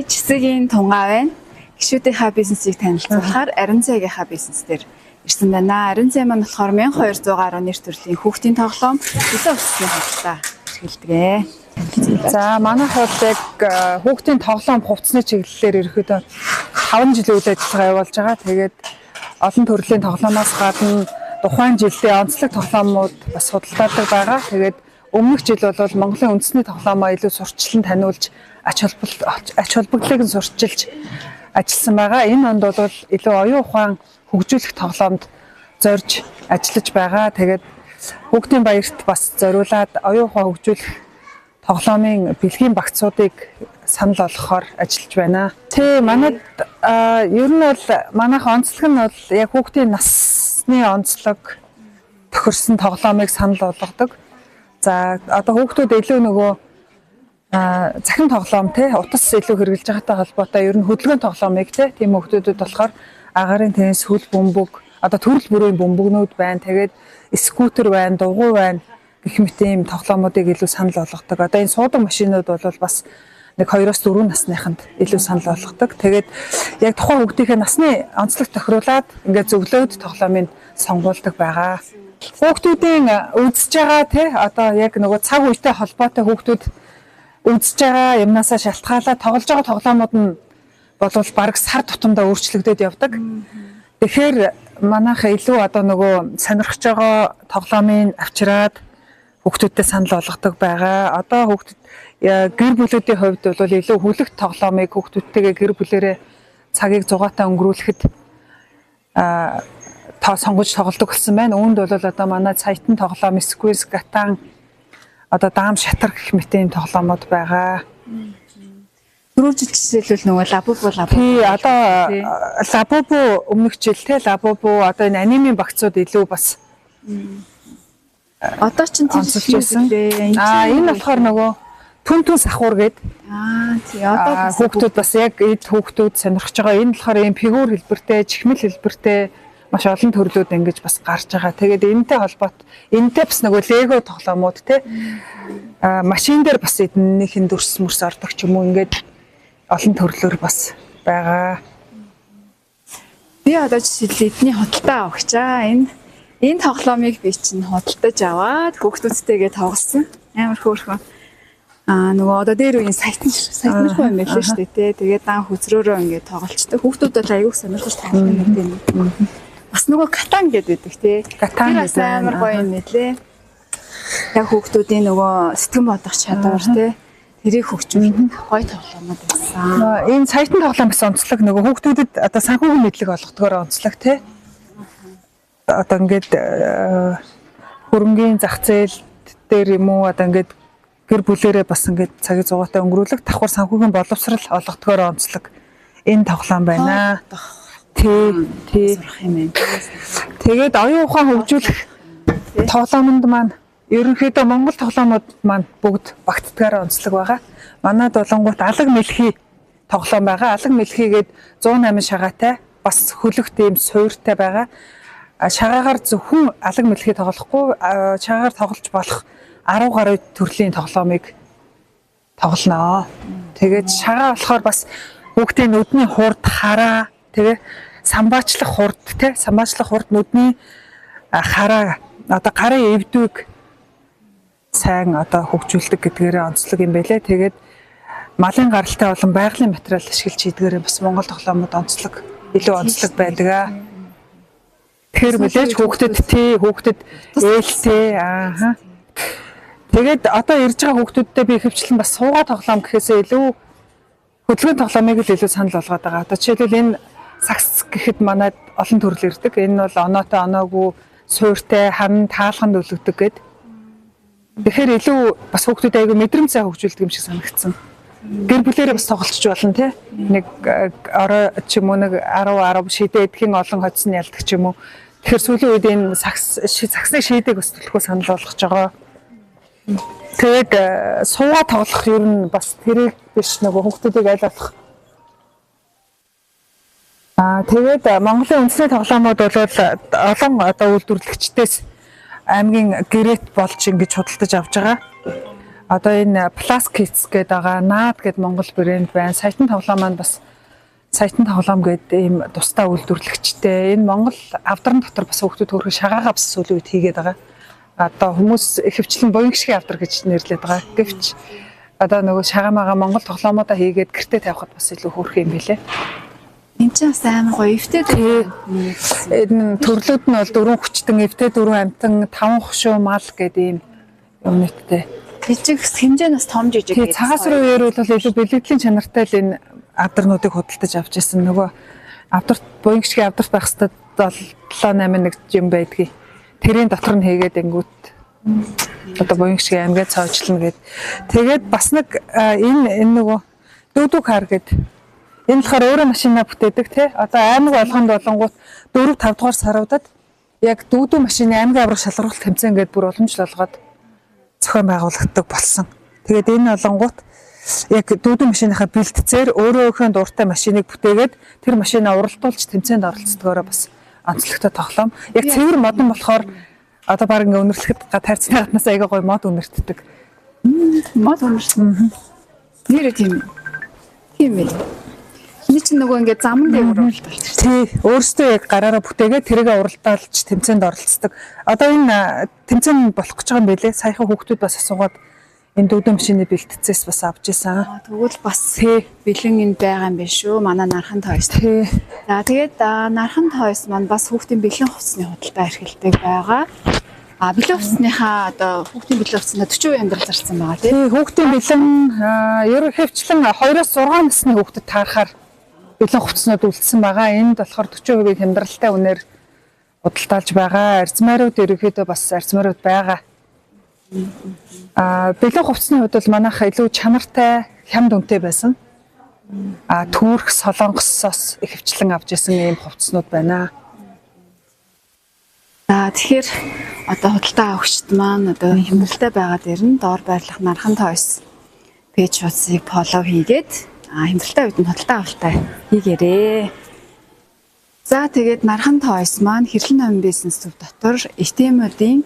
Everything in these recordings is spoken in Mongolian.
Жисгийн Тунгаа байна. Гишүүдийнхаа бизнесийг танилцуулахаар Арин цайгийнхаа бизнес дээр ирсэн байна. Арин цай маань болохоор 1200 гаруй нэр төрлийн хүүхдийн тоглоом, өсөө өссөн хавтаа ашигладаг. За манайх бол яг хүүхдийн тоглоом хувцсны чиглэлээр ерөөдөө 5 жилийн үйл ажиллагаа явуулж байгаа. Тэгээд олон төрлийн тоглоомоос гадна тухайн жилийн онцлог тоглоомууд бас худалдаадаг байгаа. Тэгээд өмнөх жил бол Монголын үндэсний тоглоомоо илүү сурчлан таниулж ач холбогдлыг нь сурчилж ажилласан байгаа. Энэ онд бол илүү оюун ухаан хөгжүүлэх тоглоомд зорж ажиллаж байгаа. Тэгээд хүүхдийн баярт бас зориулаад оюун ухаан хөгжүүлэх тоглоомын бэлгийн багцуудыг санал болгохоор ажиллаж байна. Тэ манайд ер нь бол манайх онцлог нь бол яг хүүхдийн насны онцлог тохирсон тоглоомыг санал болгодог. За одоо хүүхдүүд илүү нөгөө захин тоглоом те утас илүү хэрэгжилж байгаатай холбоотой ер нь хөдөлгөөн тоглоомыг те тийм хүүхдүүдэд болохоор агарын теннис, хөл бөмбөг, одоо төрөл бүрийн бөмбөгнүүд байна. Тэгээд скутер байна, дугуй байна гэх мэт ийм тоглоомуудыг илүү санал болгодог. Одоо энэ суудаг машинууд бол бас нэг 2-4 насныханд илүү санал болгодог. Тэгээд яг тухайн хүүхдийнхээ насны онцлог тохируулаад ингээд зөвлөөд тоглоомыг сонгуулдаг байгаа. Хүүхдүүдийн үзэж байгаа те одоо яг нөгөө цаг үетэй холбоотой хүүхдүүд үзэж байгаа юмнасаа шалтгаалаад тоглож байгаа тоглоомууд нь болвол бараг сар тутамдаа өөрчлөгдөд явдаг. Тэгэхээр манайх илүү одоо нөгөө сонирхож байгаа тоглоомыг авчираад хүүхдүүдтэй санал болгодог байгаа. Одоо хүүхдүүд гэр бүлүүдийн хувьд бол илүү хүлэгт тоглоомыг хүүхдүүдтэйгээ гэр бүлэрээ цагийг зугаатай өнгөрүүлэхэд сонгож тоглодог болсон байна. Үүнд бол одоо манай сайтын тоглоом Squeeze, Gatan, одоо даам шатар гэх мэт ийм тоглоомод байгаа. Түрүү жишээлбэл нөгөө Лабубу. Тий, одоо Лабубу өмнөх жил те Лабубу одоо энэ анимын багцууд илүү бас одоо ч онцолжсэн. Энэ болохоор нөгөө түн сахуур гээд. Тий, одоо хүүхдүүд бас яг эд хүүхдүүд сонирхож байгаа. Энэ болохоор ийм фигур хэлбэртэй, чихмэл хэлбэртэй маш олон төрлүүд ингэж бас гарч байгаа. Тэгээд энэтэй холбоот энэтэй бас нөгөө лего тоглоомууд те машин дээр бас эднийхэн дүрс мөрс ордог ч юм уу ингээд олон төрлөөр бас байгаа. Би одоо жишээл эдний худалдаа авах чаа. Энэ тоглоомыг би чинь худалдаж аваад хүүхдүүдтэйгээ тоглосон. Амар хөөрхөн. Нөгөө одоо дээр үеийн сайтнэрхүү юм байлээ шүү дээ те. Тэгээд дан хүзрөөрөө ингээд тоглолцдог. Хүүхдүүд бол аягүй сонирхож тоглоно гэдэг. Бас нөгөө Катан гэдэг те. Катан амар гоё юм нэлээ. Яг хүүхдүүдийн нөгөө сэтгэн бодох чадвар те. Тэрийг хөгжүүлэх гоё тоглоомод байсан. Энэ сайтын тоглоом бас онцлог нөгөө хүүхдүүдэд одоо санхүүгийн мэдлэг олгодгоор онцлог те. Одоо ингээд хөрөнгөний зах зээл дээр юм уу одоо ингээд гэр бүлэрээ бас ингээд цагийг зугаатай өнгөрүүлэх давхар санхүүгийн боловсрал олгодгоор онцлог энэ тоглоом байна. Тий. Тэгээд оюун ухаан хөгжүүлэх тоглоомонд маань ерөнхийдөө Монгол тоглоомууд маань бүгд багтдгаар онцлог байгаа. Манайд болонгууд алаг мэлхий тоглоом байгаа. Алаг мэлхийгээд 108 шагаатай бас хөлөгт ийм суйртай байгаа. Шагаагаар зөвхөн алаг мэлхий тоглохгүй, шагаагаар тоглож болох 10 гаруй төрлийн тоглоомыг тоглоно. Тэгээд шагаа болохоор бас хүүхдийн нүдний хурд, хараа, тэгээ самбаачлах хурд, тэ самбаачлах хурд нүдний хараа, одоо гарын эвдвийг сайн одоо хөгжүүлдэг гэдгээрээ онцлог юм байлээ. Тэгээд малын гаралтай болон байгалийн материал ашиглаж хийдгээрээ бас Монгол тоглоомод онцлог илүү онцлог байдаг. Тэгэхээр мэдээж хүүхдэд ээлтэй Тэгээд одоо ирж байгаа хүүхдүүдтэй би ихэвчлэн бас суугаа тоглоом гэхээсээ илүү хөдөлгөөн тоглоомыг л илүү санал болгоод байгаа. Одоо жишээлбэл энэ сакс гэхэд манайд олон төрөл ирдэг. Энэ бол оноотой, оноогүй, суйртай, хан, таалханд өлөгдөг гэдэг. Тэгэхээр илүү бас хүүхдүүд аягүй мэдрэмж цай хөгжүүлдэг юм шиг санагдсан. Гэр бүлээрээ бас тоглолцож болно тий. Нэг орой ч юм уу нэг 10 шидэ эдхийн олон хоцсон ялдаг ч юм уу. Тэгэхээр сүүлийн үед энэ саксны шийдэг бас төлөхөө санал болгож байгаа. Тэгээд суугаа тоглох ер нь бас тэрийг биш нөгөө хүүхдүүдийг аль болох. Тэгээд Монголын үндэсний тоглоомууд бол олон одоо үйлдвэрлэгчдээс аймгийн гэрэт болж ингэж худалдаж авч байгаа. Одоо энэ Plus Kids гэдэг байгаа NAD гэдэг Монгол брэнд байна. Саятан тоглоом маань бас Саятан тоглоом гэдэг ийм тусдаа үйлдвэрлэгчтэй. Энэ Монгол авдран дотор бас хүүхдүүд төрөх шагаагаа бас сүүлийн үед хийгээд байгаа. Одоо хүмүүс ихэвчлэн буян гişгийн авдар гэж нэрлэдэг байгаа. Гэвч одоо нөгөө шагаамаага Монгол тоглоомуудаа хийгээд гэртээ тавихад бас илүү хөөрх юм билэ. Энд чинь бас амар гоё эвтэй Энэ төрлүүд нь бол 4 хүчтэн, эвтэй 4 амтан, 5 хушуу мал гэдэг ийм юм нэттэй. жижиг хэмжээ нас том жижиг Тэгээ цагаас руу үеэр бол илүү бэлгэдлийн чанартай л энэ авдарнуудыг худалдаж авч ирсэн. Нөгөө авдарт буян гişгийн авдарт байх хэвээр бол 7-8 юм байдгийг. Тэрийн дотор нь хийгээд ингүүт одоо буян гişгийн амьгаад цоожлно гэд. Тэгээд бас нэг энэ нөгөө дүүдүү кар гэд. Энэ болохоор өөрөө машинаа бүтээдэг тий. Одоо аймаг болгонд болонгууд 4-5 дугаар саруудад яг дүүдүү машины аймгийн аврах шалгаруулалт тэмцээн гэдээ бүр уламжлал болгоод зохион байгуулагддаг болсон. Тэгээд энэ олонгууд яг дүүдүү машиныхаа бэлтцээр өөрөө өөрхөн дуртай машиныг бүтээгээд тэр машинаа уралдуулж тэмцээнд оролцдогоороо бас онцлогтой тоглоом. Яг цэвэр модон болохоор одоо баг ингээ өнөрлөхөд таарцны гаднаас аяга гоё мод өнөртдөг. Мод өнөрсөн. Нэр тийм ээ. Эний чинь нөгөө ингээ заман дээр уралдуулдаг. Тий, өөрөөсөө яг гараараа бүтээгээд тэрийгэ уралдаалж тэмцээнд оролцдог. Одоо энэ тэмцээн болох гэж байгаа юм билэ. Саяхан хүүхдүүд бас асуугаад энэ дүүдэн машины бэлтцээс бас авч исэн. Тэгвэл бас бэлэн энэ байгаа юм биш шүү. Манай нархан тойс. Тий. За тэгээд нархан тойс маань бас хүүхдийн бэлэн хувцсны худалдаа эрхэлдэг байгаа. Бэлэн хувцсныхаа одоо хүүхдийн бэлэн хувцсанд 40% амьдрал зарсан байгаа тий. Хүүхдийн бэлэн ерөнхийдчлэн 2-6 насны хүүхдэд таарахаар бэлэн хувцснууд үлдсэн байгаа. Энд болохоор 40% хямдралтай үнээр худалдаалж байгаа. Арзмаарууд ерөнхийдөө бас арзмаарууд байгаа. Бэлэн хувцсны хувьд бол манайх илүү чанартай, хямд үнэтэй байсан. Түүрх солонгосоос ихэвчлэн авч исэн ийм хувцснууд байна. За тэгэхээр одоо худалдаа авагчд маань одоо хямдралтай байгаа дээр нь доор байрлах нархан тойс пэйж хуудсыг фоллоу хийгээд хямдралтай үед нь худалдаа авалтаа хийгээрэй. За тэгээд нархан тойс маань хэрлэн номын бизнес төв дотор ATM-уудын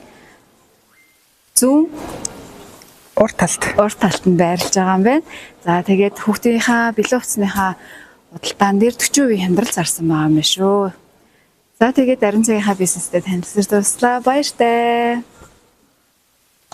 зүүн урт талд нь байрлаж байгаа юм байна. За тэгээд хүүхдийнхаа бэлэн хувцсныхаа худалдаан дээр 40% хямдрал зарсан байгаа юм шүү. За тэгээд Ариун цагийнхаа бизнестэй танилцсаар туслаа. Баяртай.